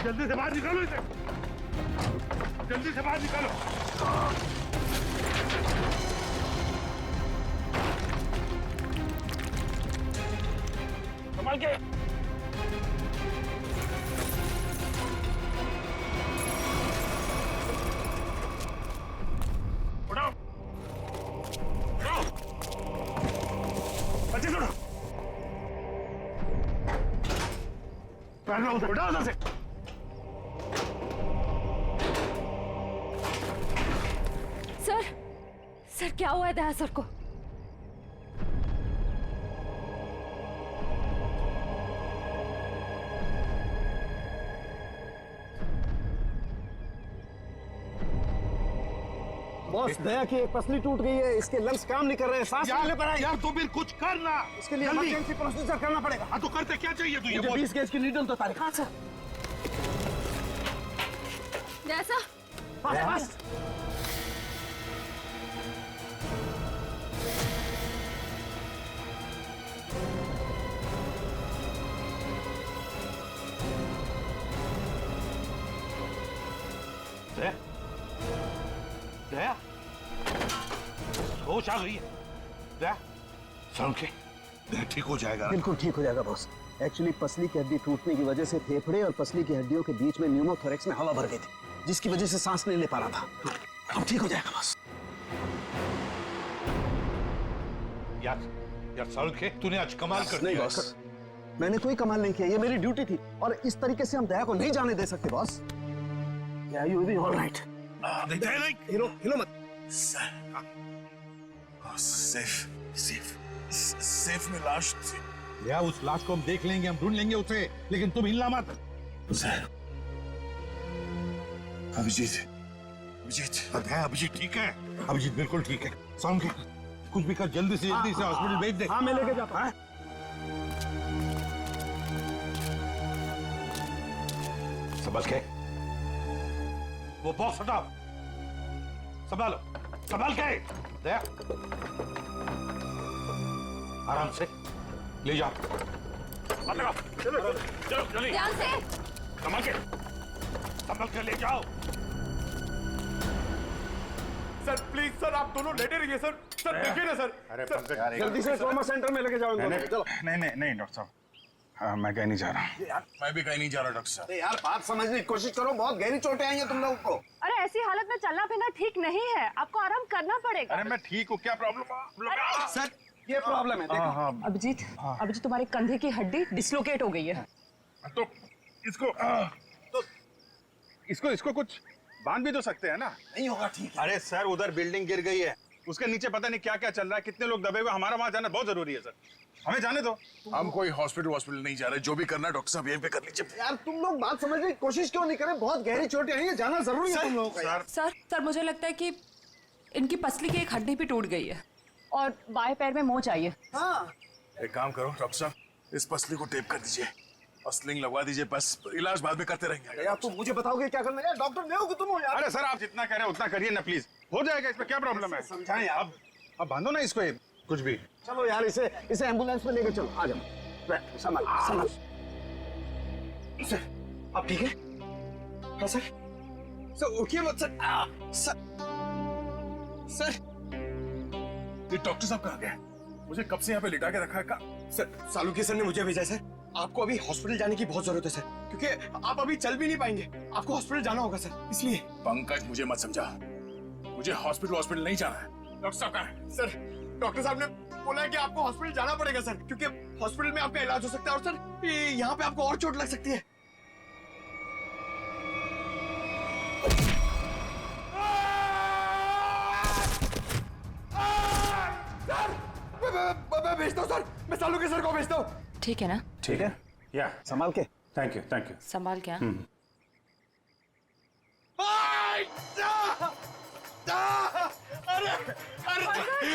जल्दी से बाहर निकालो इसे, जल्दी से बाहर निकालो। संभाल के। उठाओ, उठाओ, बच्चे छोड़ो। उधर उठाओ उधर से। सर क्या हुआ है दया सर को? बॉस, दया की एक पसली टूट गई है, इसके लंग्स काम नहीं कर रहे हैं, सांस लेने पर है। यार तो फिर कुछ करना, इसके लिए इमरजेंसी प्रोसीजर करना पड़ेगा। हाँ तो करते क्या चाहिए तुझे? मुझे 20 गेज की नीडल तो तारीख। हाँ सर। जैसा बस दया, होश आ गई है। दया, समझ के दया ठीक हो जाएगा। बिल्कुल ठीक हो जाएगा बॉस। एक्चुअली पसली की हड्डी टूटने की वजह से फेफड़े और पसली की हड्डियों के बीच में न्यूमोथोरेक्स में हवा भर गई थी, जिसकी वजह से सांस नहीं ले पा रहा था। अब ठीक हो जाएगा बॉस। यार समझ के तूने आज कमाल कर नहीं दिया। बॉस, मैंने कोई कमाल नहीं किया, ये मेरी ड्यूटी थी और इस तरीके से हम दया को नहीं जाने दे सकते boss. You will be alright. नहीं हिलो मत। सेफ में लाश थी। या उस लाश को हम देख लेंगे, हम ढूंढ लेंगे उसे, लेकिन तुम हिलना मत। अभिजीत ठीक है। अभिजीत बिल्कुल ठीक है। समझ के कुछ भी कर, जल्दी से हॉस्पिटल भेज दे। हाँ मैं लेके जाता हूँ। संभल के, वो बॉक्स हटाओ, संभालो, संभाल के। दया, आराम से ले जाओ। चलो जल्दी, ध्यान से। संभल के ले जाओ। सर प्लीज सर, आप दोनों लेटे रहिए सर। सर देखिए ना सर। अरे जल्दी से ट्रॉमा सेंटर में लेके जाओ इनको। चलो। नहीं डॉक्टर साहब, हाँ, मैं कहीं नहीं जा रहा। मैं भी कहीं नहीं जा रहा डॉक्टर साहब। यार बात समझने की कोशिश करो, बहुत गहरी चोटें आई हैं तुम लोगों को। अरे ऐसी हालत में चलना फिरना ठीक नहीं है, आपको आराम करना पड़ेगा। अरे मैं ठीक हूँ, क्या प्रॉब्लम? सर ये प्रॉब्लम है, देखो। हाँ अभिजीत, अभिजीत तुम्हारे कंधे की हड्डी डिसलोकेट हो गई है। तो इसको कुछ बांध भी तो सकते हैं ना? नहीं होगा ठीक है। अरे सर, उधर बिल्डिंग गिर गई है, उसके नीचे पता नहीं क्या क्या चल रहा है, कितने लोग दबे हुए, हमारा वहां जाना बहुत जरूरी है सर। हमें जाने दो। हम कोई हॉस्पिटल नहीं जा रहे, जो भी करना है डॉक्टर साहब यहीं पे कर लीजिए। यार तुम लोग बात समझने की कोशिश क्यों नहीं करें? बहुत गहरी चोटें आई हैं, जाना जरूरी है तुम लोगों का। यार सर मुझे लगता है कि इनकी पसली की एक हड्डी भी टूट गई है और बाएं पैर में मोच आई है। हाँ एक काम करो डॉक्टर साहब, इस पसली को टेप कर दीजिए और स्लिंग लगवा दीजिए, बस इलाज बाद में करते रहेंगे। यार तुम मुझे बताओगे क्या करना है? यार डॉक्टर नहीं हो कि तुम हो यार। अरे सर, आप जितना कह रहे हैं उतना करिए ना प्लीज, हो जाएगा, इसमें क्या प्रॉब्लम है? समझाएं यार। अब बांधो ना इसको, कुछ भी। चलो यार इसे एम्बुलेंस में लेकर चलो। आ जाओ, संभाल। सर आप ठीक है? हाँ सर उठिए मत सर। सर ये डॉक्टर साहब कहाँ गए? मुझे कब से यहाँ पे लिटा के रखा है का? सर सालुकी सर ने मुझे भेजा है सर। आपको अभी हॉस्पिटल जाने की बहुत जरूरत है सर, क्योंकि आप अभी चल भी नहीं पाएंगे, आपको हॉस्पिटल जाना होगा सर, इसलिए। पंकज मुझे मत समझा, मुझे हॉस्पिटल नहीं जाना है। डॉक्टर साहब कहाँ है? सर डॉक्टर साहब ने बोला है कि आपको हॉस्पिटल जाना पड़ेगा सर, क्योंकि हॉस्पिटल में आपका इलाज हो सकता है और सर यहाँ पे आपको और चोट लग सकती है। मैं भेजता हूँ सर, मैं सालुकी सर को भेजता हूँ। ठीक है ना? ठीक है, या संभाल के। थैंक यू संभाल क्या?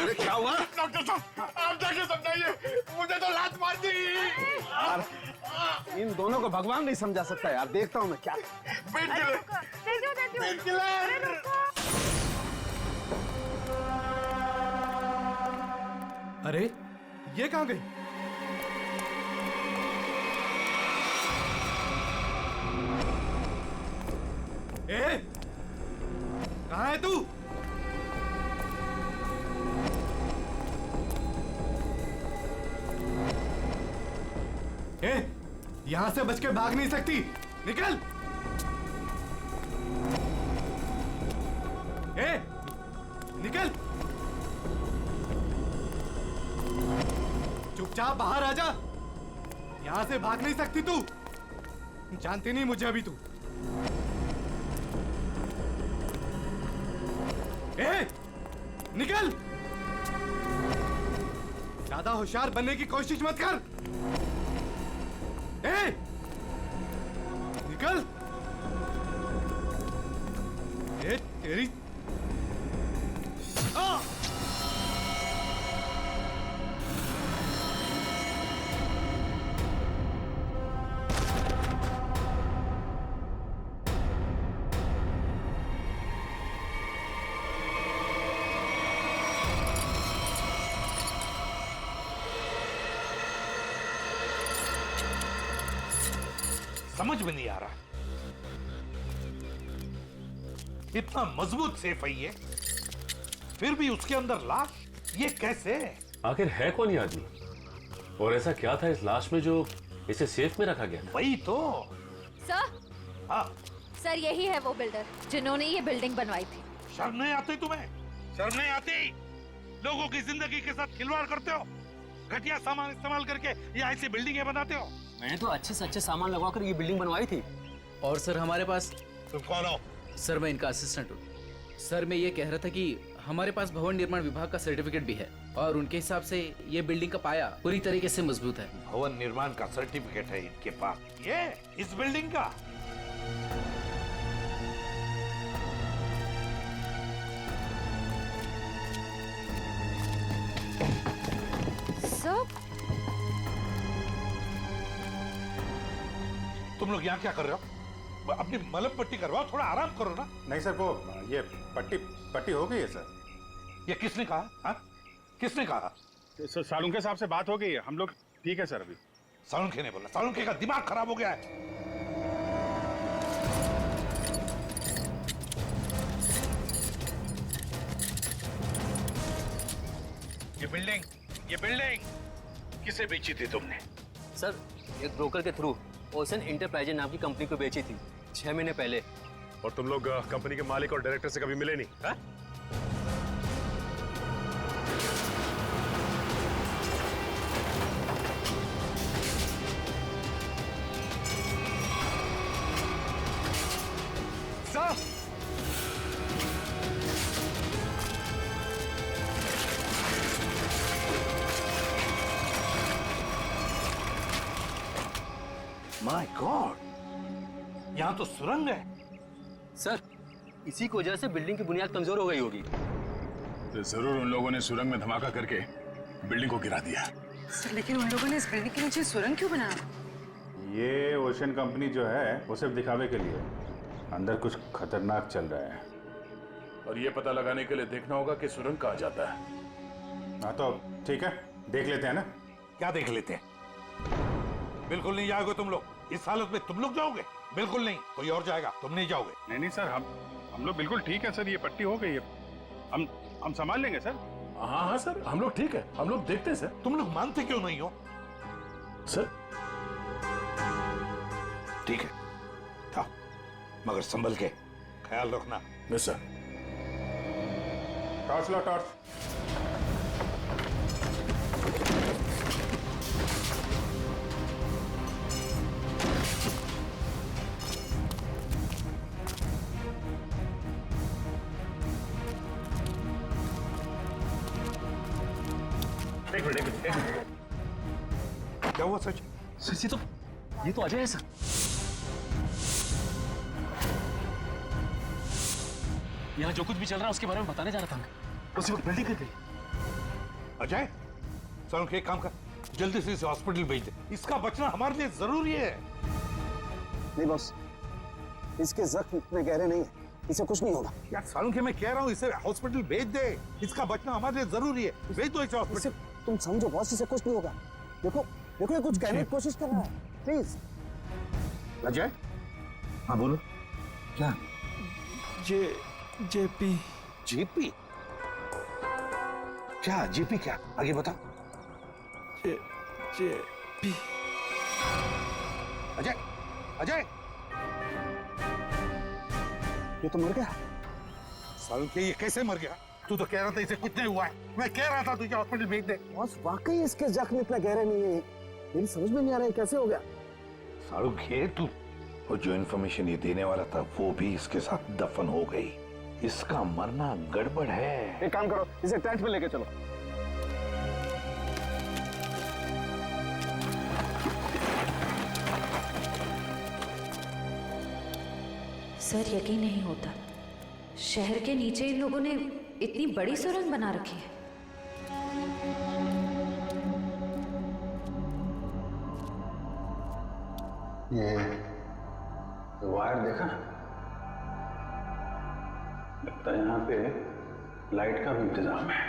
अरे क्या हुआ? डॉक्टर साहब आप जाके समझाइए, मुझे तो लात मार दी। इन दोनों को भगवान नहीं समझा सकता यार, देखता हूँ मैं क्या। अरे ये कहाँ गई? ए, कहाँ है तू? ए, यहां से बच के भाग नहीं सकती, निकल। ए, निकल, चुपचाप बाहर आ जा। यहां से भाग नहीं सकती तू, जानती नहीं मुझे अभी तू। ए, निकल, ज्यादा होशियार बनने की कोशिश मत कर। ए, निकल। ए, तेरी आ! समझ में नहीं आ रहा, इतना मजबूत सेफ है ये, फिर भी उसके अंदर लाश, ये कैसे? आखिर है कौन ये आदमी और ऐसा क्या था इस लाश में जो इसे सेफ में रखा गया था? वही तो। सर, हाँ, सर यही है वो बिल्डर जिन्होंने ये बिल्डिंग बनवाई थी। शर्म नहीं आती तुम्हें? शर्म नहीं आती? लोगों की जिंदगी के साथ खिलवाड़ करते हो, घटिया सामान इस्तेमाल करके ये ऐसी बिल्डिंगें बनाते हो। मैंने तो अच्छे से अच्छे सामान लगवाकर ये बिल्डिंग बनवाई थी। और सर हमारे पास, तुम कौन हो? सर मैं इनका असिस्टेंट हूँ। सर मैं ये कह रहा था कि हमारे पास भवन निर्माण विभाग का सर्टिफिकेट भी है और उनके हिसाब से ये बिल्डिंग का पाया पूरी तरीके से मजबूत है। भवन निर्माण का सर्टिफिकेट है इनके पास, ये इस बिल्डिंग का? सर, तुम लोग यहाँ क्या कर रहे हो? अपनी मलम पट्टी करवाओ, थोड़ा आराम करो ना। नहीं सर, वो ये पट्टी हो गई है सर। ये किसने कहा? हाँ? किसने कहा? सर सालुंखे साहब से बात हो गई है, हम लोग ठीक है सर अभी। सालुंखे ने बोला? सालुंखे का दिमाग खराब हो गया है। ये बिल्डिंग किसे बेची थी तुमने? सर एक ब्रोकर के थ्रू ओशन इंटरप्राइजेज नाम की कंपनी को बेची थी 6 महीने पहले। और तुम लोग कंपनी के मालिक और डायरेक्टर से कभी मिले नहीं? हा? माय गॉड, यहाँ तो सुरंग है। सर इसी की वजह से बिल्डिंग की बुनियाद कमजोर हो गई होगी। तो जरूर उन लोगों ने सुरंग में धमाका करके बिल्डिंग को गिरा दिया। सर लेकिन उन लोगों ने इस बिल्डिंग के नीचे सुरंग क्यों बनाया? ये ओशन कंपनी जो है वो सिर्फ दिखावे के लिए, अंदर कुछ खतरनाक चल रहा है। और ये पता लगाने के लिए देखना होगा कि सुरंग कहाँ जाता है। हाँ तो ठीक है, देख लेते हैं ना। क्या देख लेते हैं? बिल्कुल नहीं जाओगे तुम लोग। इस हालत में तुम लोग जाओगे? बिल्कुल नहीं, कोई और जाएगा, तुम नहीं जाओगे। नहीं नहीं सर, हम लोग बिल्कुल ठीक है सर, ये पट्टी हो गई है, हम संभाल लेंगे सर। हाँ हाँ सर, हम लोग ठीक है, हम लोग देखते हैं सर। तुम लोग मानते क्यों नहीं हो? सर ठीक है था, मगर संभल के ख्याल रखना। Yes sir. टॉर्च लो, टॉर्च। क्या हुआ सच? सर ये तो अजय है सर। यहाँ जो कुछ भी चल रहा है उसके बारे में बताने जा रहा था मैं। उसी वक्त बिल्डिंग गिर गई। अजय, सालुंखे एक काम कर, जल्दी से इसे हॉस्पिटल भेज दे, इसका बचना हमारे लिए जरूरी है। नहीं बॉस, इसके जख्म इतने गहरे नहीं है, इसे कुछ नहीं होगा। यार सालुंखे, मैं कह रहा हूँ इसे हॉस्पिटल भेज दे, इसका बचना हमारे लिए जरूरी है। भेज दो इसे हॉस्पिटल। तुम समझो बॉस, इसे कुछ नहीं होगा। देखो देखो, ये कुछ कहने की कोशिश कर रहा है, प्लीज। अजय, हाँ बोलो। क्या? जेपी। जीपी? क्या जीपी क्या? आगे बताओ। जेपी। अजय, अजय, ये तो मर गया। साल के ये कैसे मर गया? तू तो कह रहा था इसे कुछ नहीं हुआ है। मैं कह रहा था तुझे हॉस्पिटल भेज दे। बॉस वाकई इसके जख्म इतना गहरा नहीं है। मेरी समझ में नहीं आ रहा है कैसे हो गया। सारू ये तू और जो इन्फॉर्मेशन ये देने वाला था वो भी इसके साथ दफन हो गई। इसका मरना गड़बड़ है। एक काम करो, इसे टेंट में लेके चलो। सर यकीन नहीं होता, शहर के नीचे इन लोगों ने इतनी बड़ी सुरंग बना रखी है। ये वायर देखा? लगता है यहाँ पे लाइट का भी इंतजाम है।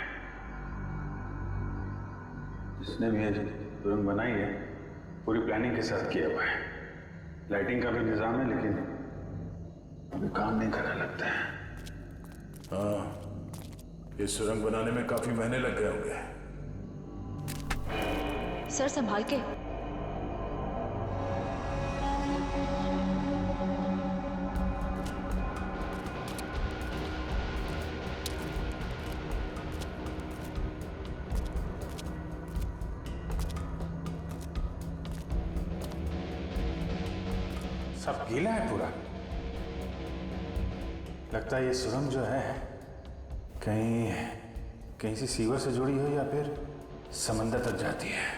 जिसने भी ये सुरंग बनाई है पूरी प्लानिंग के साथ किया हुआ है। लाइटिंग का भी इंतजाम है लेकिन अभी काम नहीं करने लगता है। हाँ, ये सुरंग बनाने में काफी महीने लग गए होंगे। सर संभाल के। सब गीला है पूरा। लगता है ये सुरंग जो है कहीं से सीवर से जुड़ी हो या फिर समंदर तक जाती है।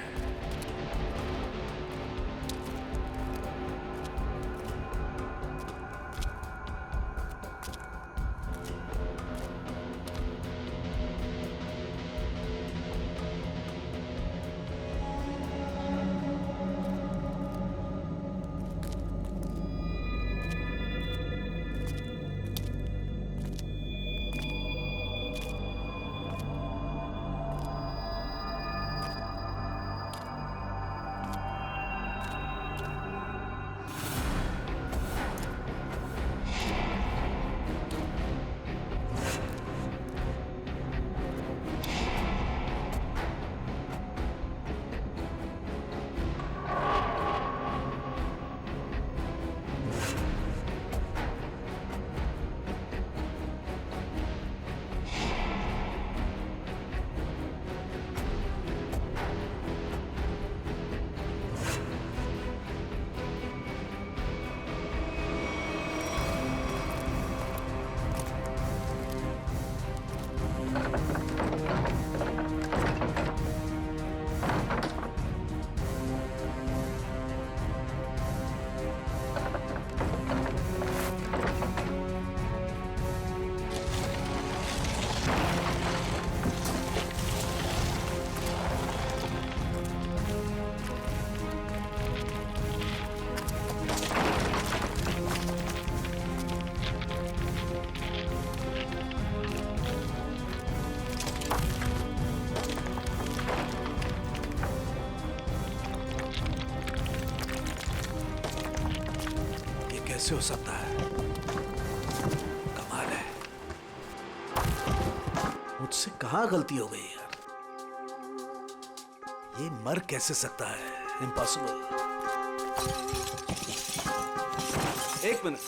कैसे हो सकता है? कमाल है। मुझसे कहाँ गलती हो गई यार? ये मर कैसे सकता है? इम्पॉसिबल। एक मिनट,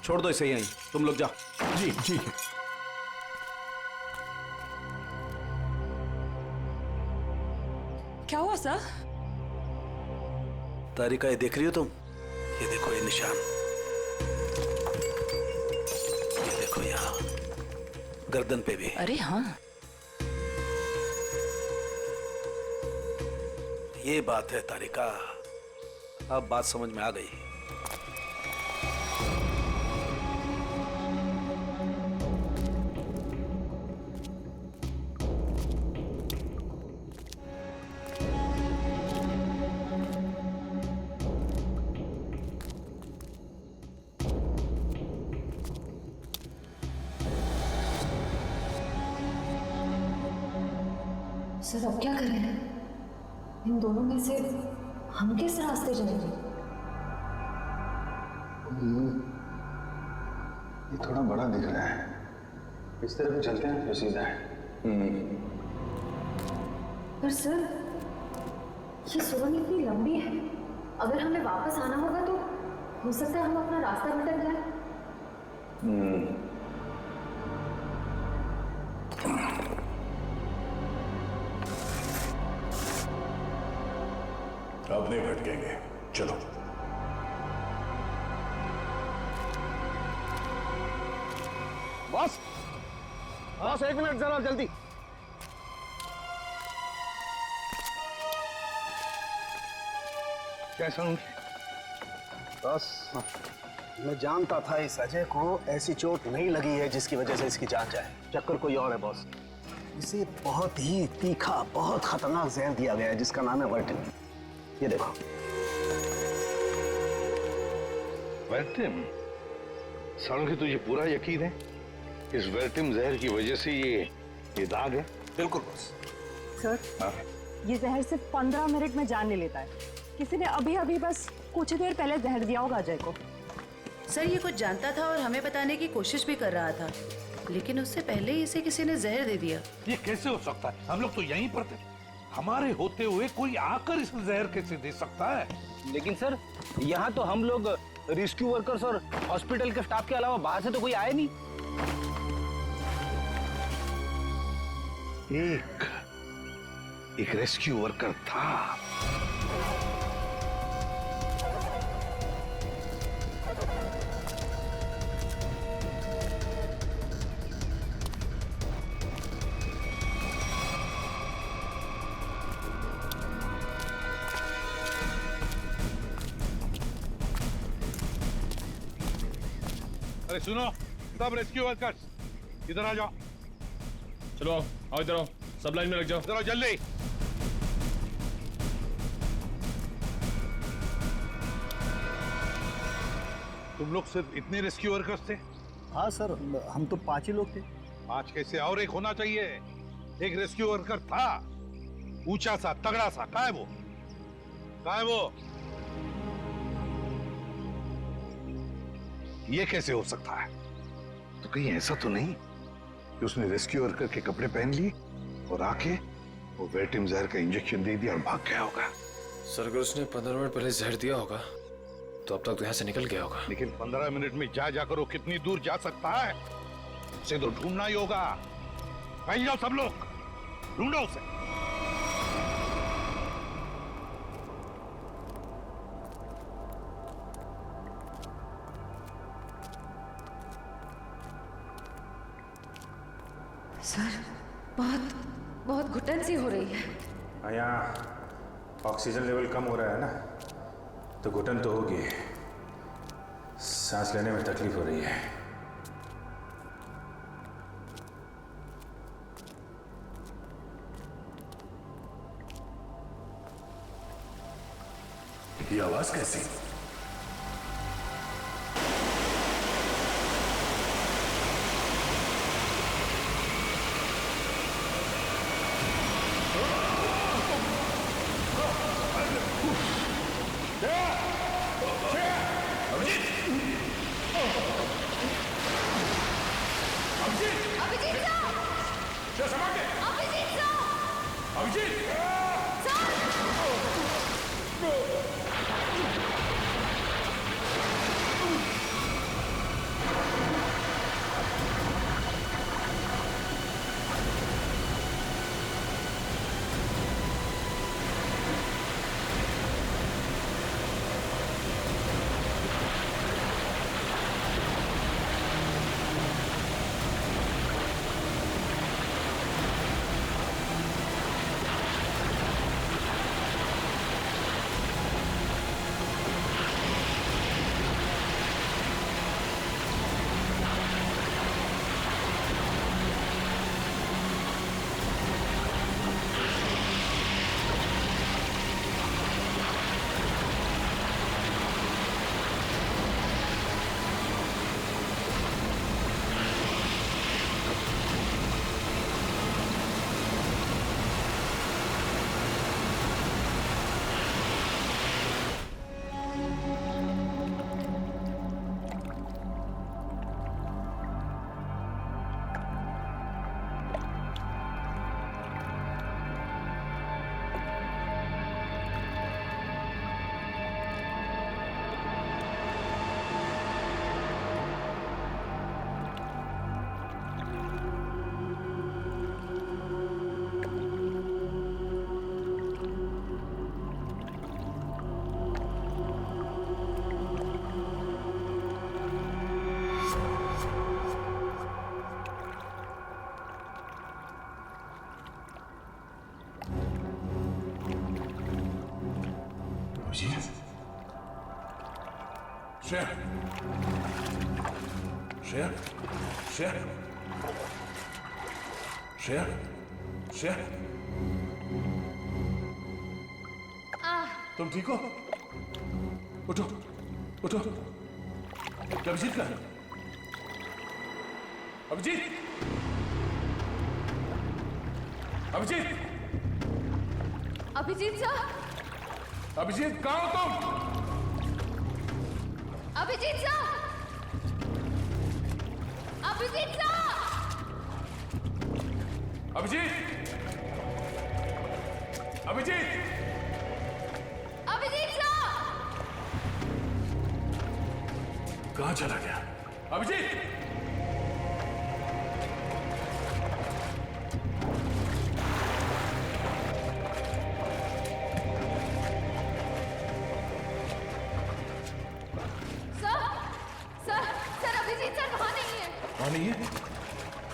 छोड़ दो इसे यहीं, तुम लोग जाओ। जी ठीक है। क्या हुआ सर? तारिका, ये देख रही हो तुम? ये देखो ये निशान, ये देखो यहाँ गर्दन पे भी। अरे हाँ, ये बात है तारिका, अब बात समझ में आ गई। सर अब क्या करें? इन दोनों में से हम किस रास्ते जाएंगे? ये थोड़ा बड़ा दिख रहा है, इस तरफ भी चलते हैं जो सीधा है। पर सर ये सुरंग इतनी लंबी है, अगर हमें वापस आना होगा तो हो सकता है हम अपना रास्ता भटक जाए। अब नहीं भटकेंगे, चलो। बॉस, बॉस 1 मिनट जरा जल्दी। कैसा हूँ? बस मैं जानता था इस अजय को ऐसी चोट नहीं लगी है जिसकी वजह से इसकी जान जाए। चक्कर कोई और है बॉस। इसे बहुत ही तीखा, बहुत खतरनाक जहर दिया गया है जिसका नाम है वर्टिन। ये देखो। वर्टिम? सड़ों तुझे पूरा यकीन है इस वर्टिम जहर की वजह से ये दाग है? बिल्कुल बॉस। सर, ये जहर सिर्फ 15 मिनट में जान ले लेता है। किसी ने अभी अभी बस कुछ देर पहले जहर दिया होगा अजय को। सर ये कुछ जानता था और हमें बताने की कोशिश भी कर रहा था, लेकिन उससे पहले ही इसे किसी ने जहर दे दिया। ये कैसे हो सकता है? हम लोग तो यहीं पर थे। हमारे होते हुए कोई आकर इस जहर कैसे दे सकता है? लेकिन सर, यहाँ तो हम लोग रेस्क्यू वर्कर्स और हॉस्पिटल के स्टाफ के अलावा बाहर से तो कोई आया नहीं। एक रेस्क्यू वर्कर था। अरे सुनो, सब रेस्क्यू वर्कर्स इधर आ जाओ। चलो आओ, इधर आओ, सब लाइन में लग जाओ। इधर आओ जल्दी। तुम लोग सिर्फ इतने रेस्क्यू वर्कर्स थे? हाँ सर, हम तो 5 ही लोग थे। 5 कैसे? और एक होना चाहिए। एक रेस्क्यू वर्कर था, ऊंचा सा, तगड़ा सा। कहाँ है वो? कहाँ है वो? ये कैसे हो सकता है? तो कहीं ऐसा तो नहीं कि उसने रेस्क्यू वर्कर के कपड़े पहन लिए और आके वो वर्टिम जहर का इंजेक्शन दे दिया और भाग गया होगा? सर अगर उसने 15 मिनट पहले जहर दिया होगा तो अब तक तो यहाँ से निकल गया होगा। लेकिन 15 मिनट में जाकर वो कितनी दूर जा सकता है? उसे तो ढूंढना ही होगा। कहीं जाओ सब लोग, ढूंढो उसे। सर बहुत बहुत घुटन सी हो रही है। यहाँ ऑक्सीजन लेवल कम हो रहा है ना, तो घुटन तो होगी। सांस लेने में तकलीफ हो रही है। ये आवाज कैसी? श्रेया, श्रेया, श्रेया, श्रेया, श्रेया, तुम ठीक हो? उठो, उठो। अभिजीत का? अभिजीत, अभिजीत, अभिजीत सर, अभिजीत कहाँ हो तुम? Abhijit sir, Abhijit sir, Abhijit, Abhijit, Abhijit sir, कहाँ चला गया? अभिजीत! सर अभिजीत सर वहाँ नहीं है। वहाँ नहीं है?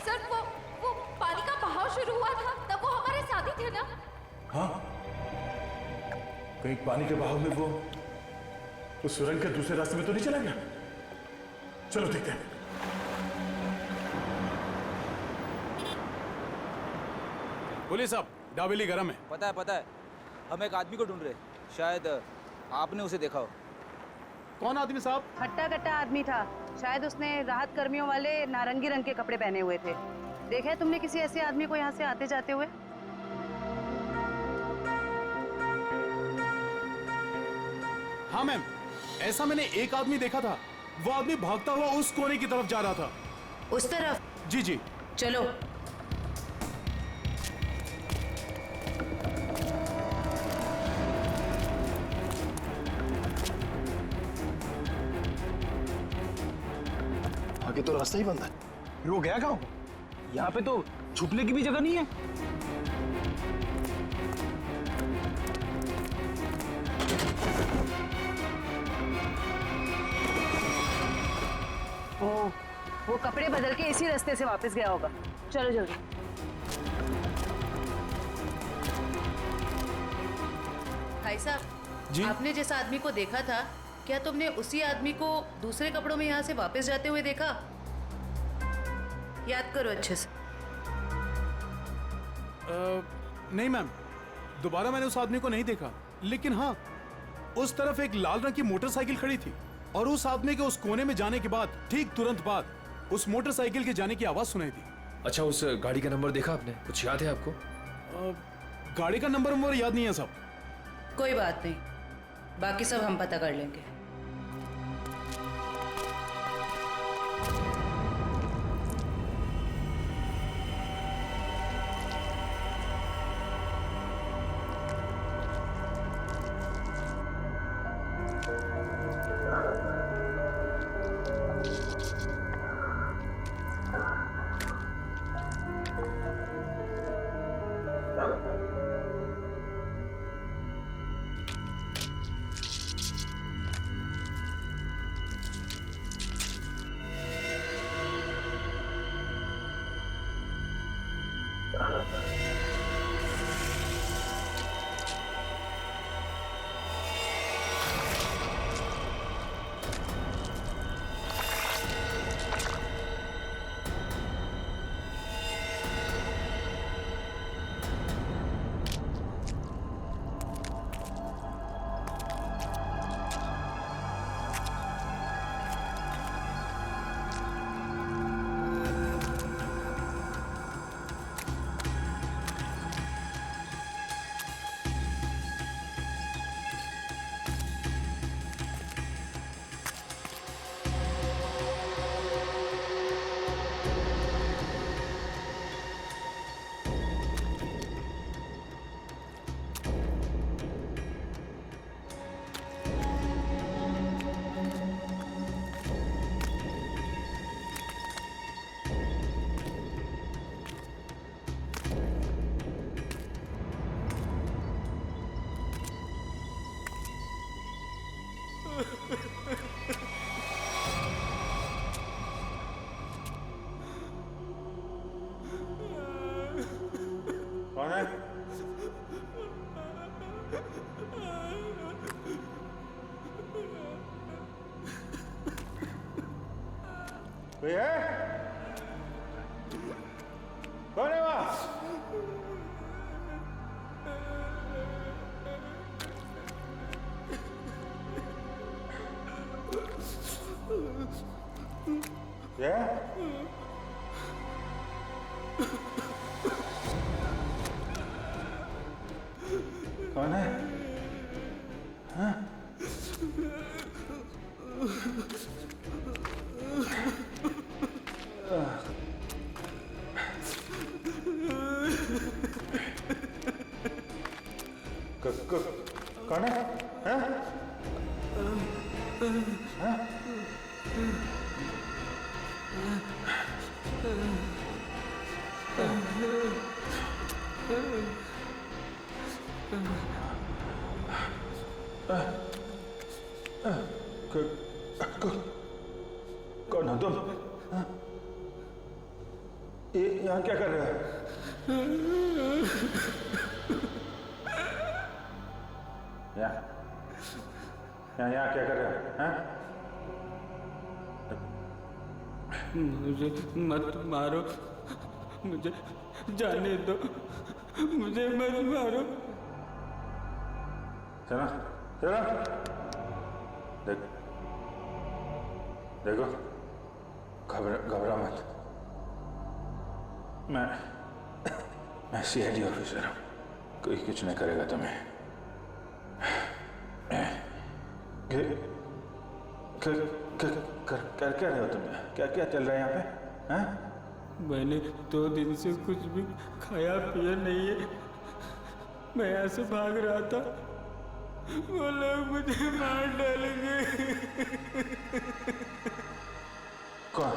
सर वो पानी का बहाव शुरू हुआ था तब वो हमारे साथ ही थे ना। हाँ, कहीं पानी के बहाव में वो उस सुरंग के दूसरे रास्ते में तो नहीं चला गया? चलो देखते हैं। बोलिए साहब, डाबेली गरम है। पता है हम एक आदमी को ढूंढ रहे, शायद आपने उसे देखा हो। कौन आदमी साहब? हट्टा कट्टा आदमी था, शायद उसने राहत कर्मियों वाले नारंगी रंग के कपड़े पहने हुए थे। देखा है तुमने किसी ऐसे आदमी को यहाँ से आते जाते हुए? हाँ मैम, ऐसा मैंने एक आदमी देखा था। वो आदमी भागता हुआ उस कोने की तरफ जा रहा था। उस तरफ? जी जी। चलो। आगे तो रास्ता ही बंद है। वो गया कहाँ? यहाँ पे तो छुपने की भी जगह नहीं है। वो कपड़े बदल के इसी रास्ते से वापस गया होगा। चलो जल्दी। भाई साहब, आपने जिस आदमी को देखा था, क्या तुमने उसी आदमी को दूसरे कपड़ों में यहाँ से वापस जाते हुए देखा? याद करो अच्छे से। नहीं मैम, दोबारा मैंने उस आदमी को नहीं देखा, लेकिन हाँ, उस तरफ एक लाल रंग की मोटरसाइकिल खड़ी थी और उस आदमी के उस कोने में जाने के बाद ठीक तुरंत बाद उस मोटरसाइकिल के जाने की आवाज सुनाई दी। अच्छा, उस गाड़ी का नंबर देखा आपने? कुछ याद है आपको? गाड़ी का नंबर याद नहीं है साहब। कोई बात नहीं, बाकी सब हम पता कर लेंगे। कोई है? कौन है वहां? क्या? कौन है? हाँ? कौन है? हाँ? हाँ? कौन हो तुम? ये यहाँ क्या कर रहे हो? यहाँ क्या कर रहे हो? हाँ? मुझे मत मारो, मुझे जाने दो, मुझे मत मारो। चलो चलो, देखो घबरा मत। मैं सीआईडी ऑफिसर हूँ, कोई कुछ नहीं करेगा तुम्हें। कर क्या रहे हो तुम? क्या क्या चल रहा है यहाँ पे? हैं? मैंने 2 दिन से कुछ भी खाया पिया नहीं है। मैं यहाँ से भाग रहा था, वो लोग मुझे मार डालेंगे। कौन?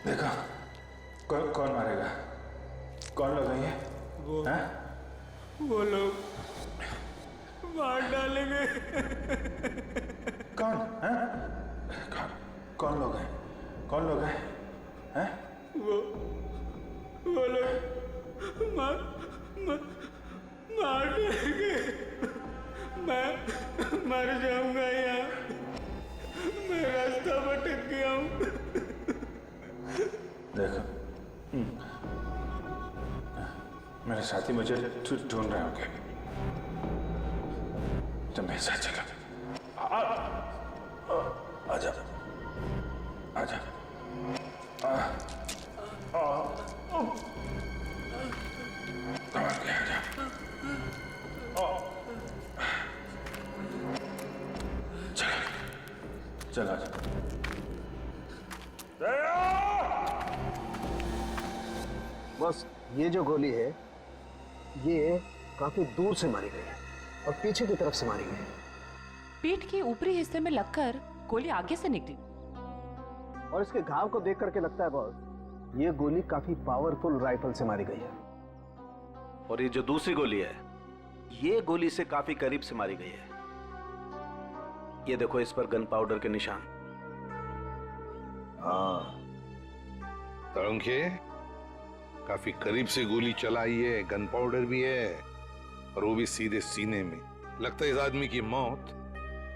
देखा कौन मारेगा? कौन लोग हैं ये? वो लोग मार डालेंगे। कौन? हैं? कौन लोग हैं? कौन लोग हैं? हैं? वो लोग मार देंगे। मैं मर जाऊंगा यहाँ, मैं रास्ता भटक गया हूँ। देखो, मेरे साथी मुझे ढूंढ रहे होंगे, तुम मेरे साथ चलो। आजा आजा। चलो आजा। बस ये जो गोली है ये काफी दूर से मारी गई है और पीछे की तरफ से मारी गई है। पीठ के ऊपरी हिस्से में लगकर गोली आगे से निकली और इसके घाव को देख करके लगता है बॉस, ये गोली काफी पावरफुल राइफल से मारी गई है। और ये जो दूसरी गोली है ये गोली से काफी करीब से मारी गई है। ये देखो, इस पर गन पाउडर के निशान। हाँ, तरुणखे, काफी करीब से गोली चलाई है, गन पाउडर भी है और वो भी सीधे सीने में। लगता है इस आदमी की मौत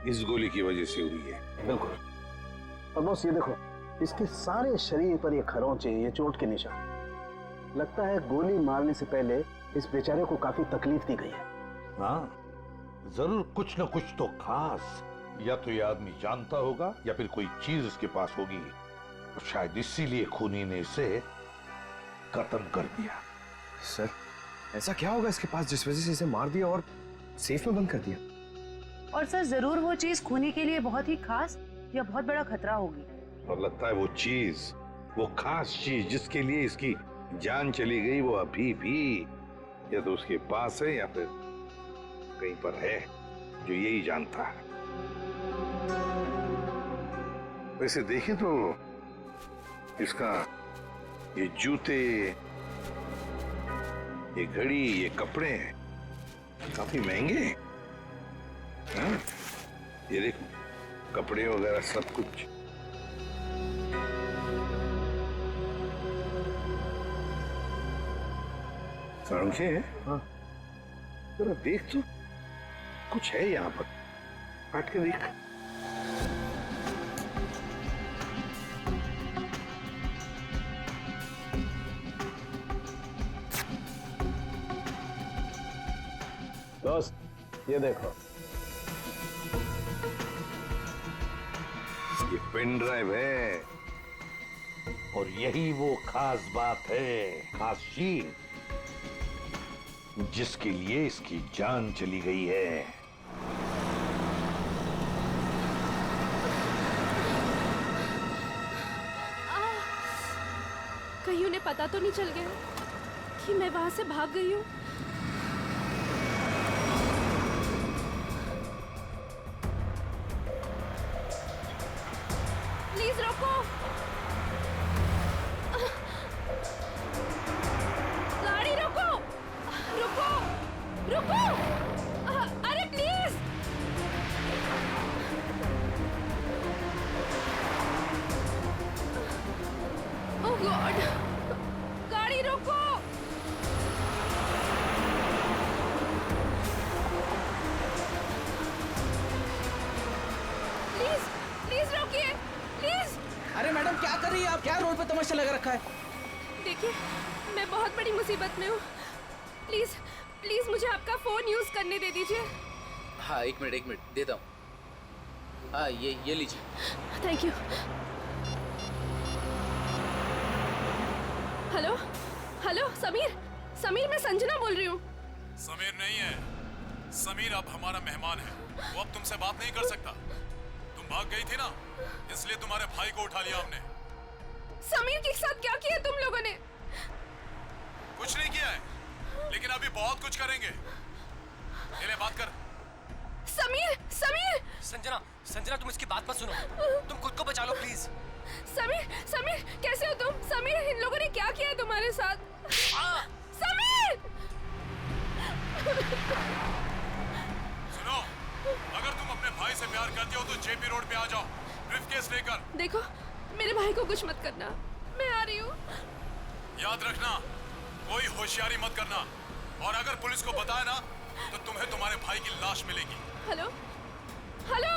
इस गोली की वजह से हुई है। बिल्कुल। और बॉस ये देखो, इसके सारे शरीर पर ये खरोंचे, ये चोट के निशान। लगता है गोली मारने से पहले इस बेचारे को काफी तकलीफ दी गई है। हाँ, जरूर कुछ न कुछ तो खास, या तो ये आदमी जानता होगा या फिर कोई चीज उसके पास होगी, तो शायद इसीलिए खूनी ने इसे कत्ल कर दिया। सर, ऐसा क्या होगा इसके पास जिस वजह से इसे मार दिया और सेफ में बंद कर दिया? और सर, जरूर वो चीज खूनी के लिए बहुत ही खास या बहुत बड़ा खतरा होगी। और लगता है वो चीज, वो खास चीज जिसके लिए इसकी जान चली गई, वो अभी भी या तो उसके पास है या फिर कहीं पर है, जो यही जानता है। वैसे देखें तो इसका ये जूते, ये घड़ी, ये कपड़े काफी महंगे हैं। हाँ? ये देखो, कपड़े वगैरह सब कुछ। तरुणखे, हाँ, जरा देख तो, कुछ है यहाँ पर, काट के देख। दोस्त ये देखो, ये पेन ड्राइव है और यही वो खास बात है, खास चीज जिसके लिए इसकी जान चली गई है। कहीं उन्हें पता तो नहीं चल गया कि मैं वहां से भाग गई हूँ? प्लीज रोको, गाड़ी रोको, रुको, रुको, अरे प्लीज। ओह गॉड, गाड़ी रोको। प्लीज प्लीज रोकिए, प्लीज। अरे मैडम क्या कर रही है आप? क्या रोड पे तमाशा लगा रखा है? देखिए मैं बहुत बड़ी मुसीबत में हूँ, प्लीज प्लीज मुझे आपका फोन यूज करने दे दीजिए। हाँ एक मिनट देता हूँ। हाँ ये लीजिए। Thank you. Hello hello, Sameer मैं संजना बोल रही हूँ। समीर नहीं है, समीर अब हमारा मेहमान है, वो अब तुमसे बात नहीं कर सकता। तुम भाग गई थी ना, इसलिए तुम्हारे भाई को उठा लिया हमने। समीर के साथ क्या किया तुम लोगों ने? कुछ नहीं किया है, लेकिन अभी बहुत कुछ करेंगे। ले बात कर। समीर संजना तुम इसकी बात मत सुनो, तुम खुद को बचा लो प्लीज। समीर कैसे हो तुम? समीर इन लोगों ने क्या किया है तुम्हारे साथ? समीर! सुनो, अगर तुम अपने भाई से प्यार करती हो तो जेपी रोड पे आ जाओ, ब्रीफकेस लेकर। देखो मेरे भाई को कुछ मत करना, मैं आ रही हूँ। याद रखना, कोई होशियारी मत करना, और अगर पुलिस को बताया ना तो तुम्हें तुम्हारे भाई की लाश मिलेगी। Hello hello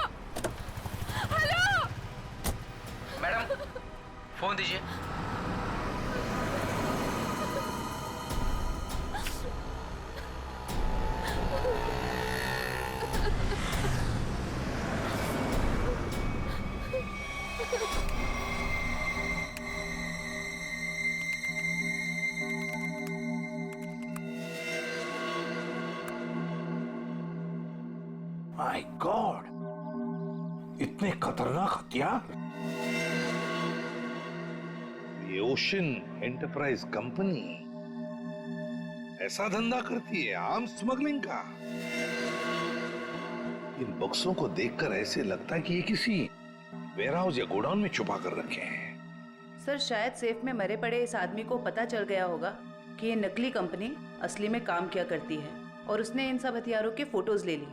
hello, madam phone दीजिए। माय गॉड, इतने खतरनाक हथियार। ये ओशन एंटरप्राइज कंपनी ऐसा धंधा करती है, आर्म्स स्मगलिंग का। इन बक्सों को देखकर ऐसे लगता है कि ये किसी वेयरहाउस या गोडाउन में छुपा कर रखे हैं। सर शायद सेफ में मरे पड़े इस आदमी को पता चल गया होगा कि ये नकली कंपनी असली में काम किया करती है, और उसने इन सब हथियारों के फोटोज ले ली।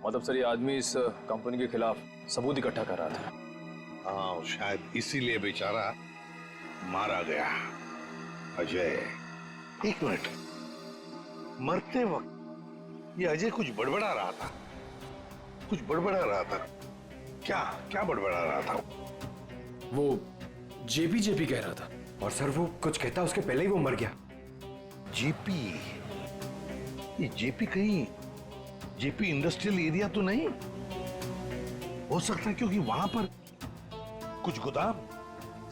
मतलब सर ये आदमी इस कंपनी के खिलाफ सबूत इकट्ठा कर रहा था। हाँ, शायद इसीलिए बेचारा मारा गया। अजय, एक मिनट, मरते वक्त ये अजय कुछ बड़बड़ा रहा था, कुछ बड़बड़ा रहा था। क्या बड़बड़ा रहा था? वो जेपी कह रहा था, और सर वो कुछ कहता उसके पहले ही वो मर गया। जेपी? ये जेपी कहीं जेपी इंडस्ट्रियल एरिया तो नहीं हो सकता, क्योंकि वहां पर कुछ गोदाम,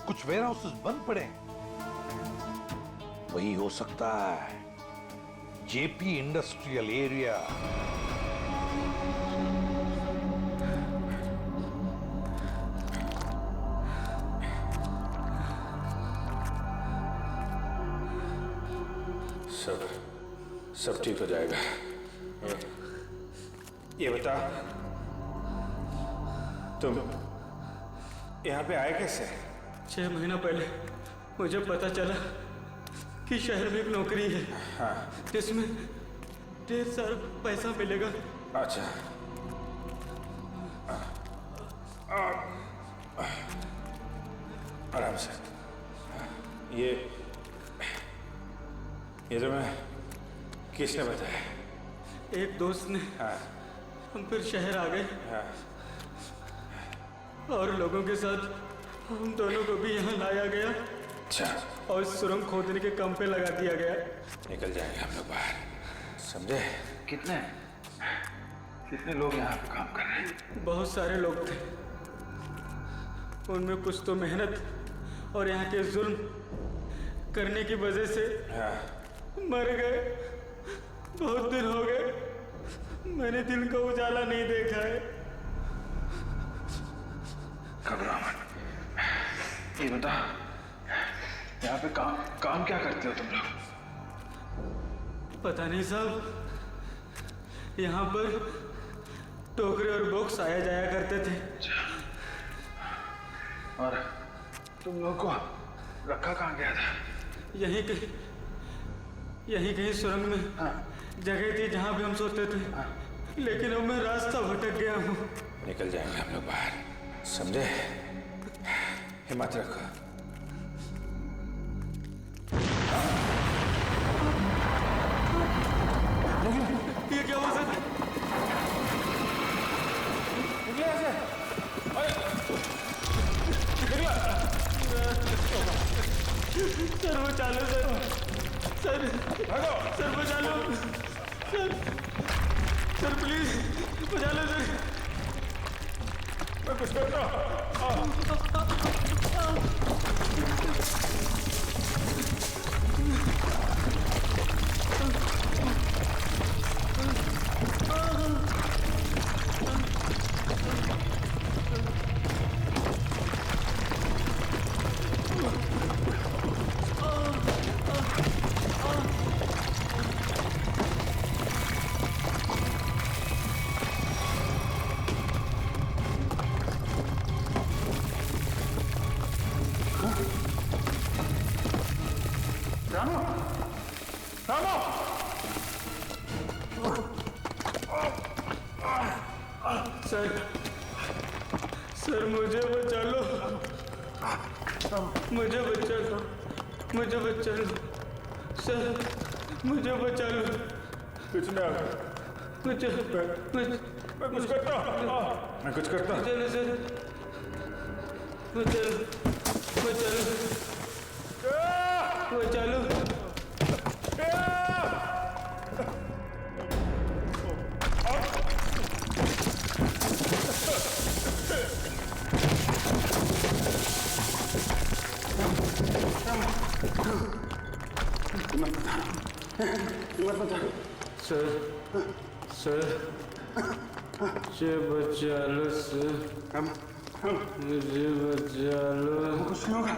कुछ वेयर हाउसेस बंद पड़े हैं। वही हो सकता है, जेपी इंडस्ट्रियल एरिया। सब ठीक हो जाएगा। ये बता, तुम यहाँ पे आए कैसे? 6 महीना पहले मुझे पता चला कि शहर में एक नौकरी है, हाँ, जिसमें ढेर सारा पैसा मिलेगा। अच्छा, आराम से। ये जो मैं किसने बताया? एक दोस्त ने। हाँ। हम फिर शहर आ गए। हाँ। और लोगों के साथ हम दोनों को भी यहाँ लाया गया। अच्छा। और सुरंग खोदने के काम पे लगा दिया गया। निकल जाएंगे हम लोग बाहर, समझे? कितने? कितने लोग यहाँ पे काम कर रहे हैं? बहुत सारे लोग थे। उनमें कुछ तो मेहनत और यहाँ के जुल्म करने की वजह से मर गए। बहुत दिन हो गए मैंने दिन का उजाला नहीं देखा है। घबराओ मत। ये बता, यहाँ पे काम क्या करते हो तुम लोग? पता नहीं साहब, यहाँ पर टोकरे और बॉक्स आया जाया करते थे। और तुम लोग को रखा कहाँ गया था? यहीं कहीं सुरंग में जगह थी जहाँ पे हम सोते थे, लेकिन अब मैं रास्ता भटक गया हूँ। निकल जाएंगे हम लोग बाहर, समझे? हिम्मत रखो। ये क्या हुआ सर? निकले ऐसे? सर बचा लो सर, सर बचा लो सर, प्लीज बचा लो सर। मैं कुछ करता हूँ। सर मुझे बचा लो, मुझे बचा लो, मुझे बचा लो सर, मुझे बचा लो। कुछ ना, मैं कुछ करता हूँ। मैं कुछ करता हूँ। चलो सर, चलो सर, मुझे बचा लो सर, मुझे बचा लो। कुछ नहीं होगा।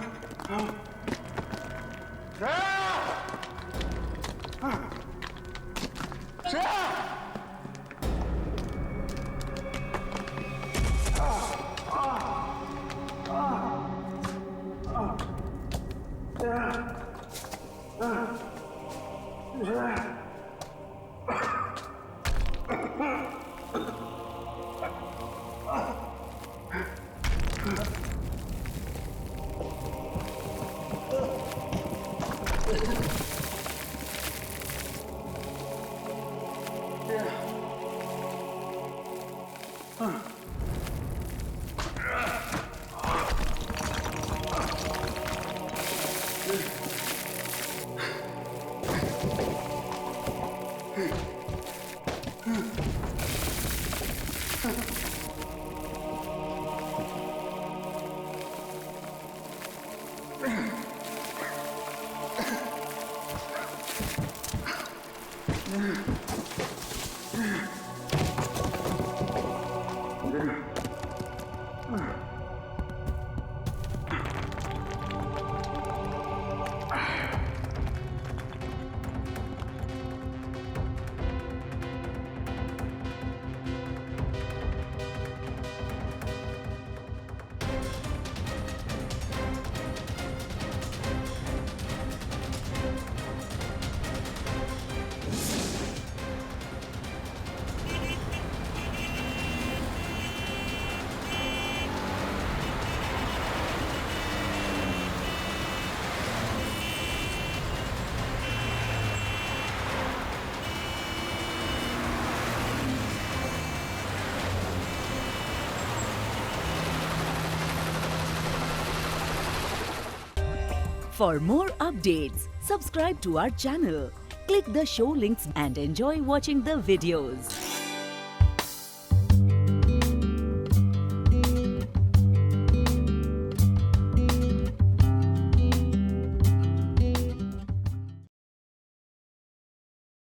For more updates, subscribe to our channel, click the show links and enjoy watching the videos.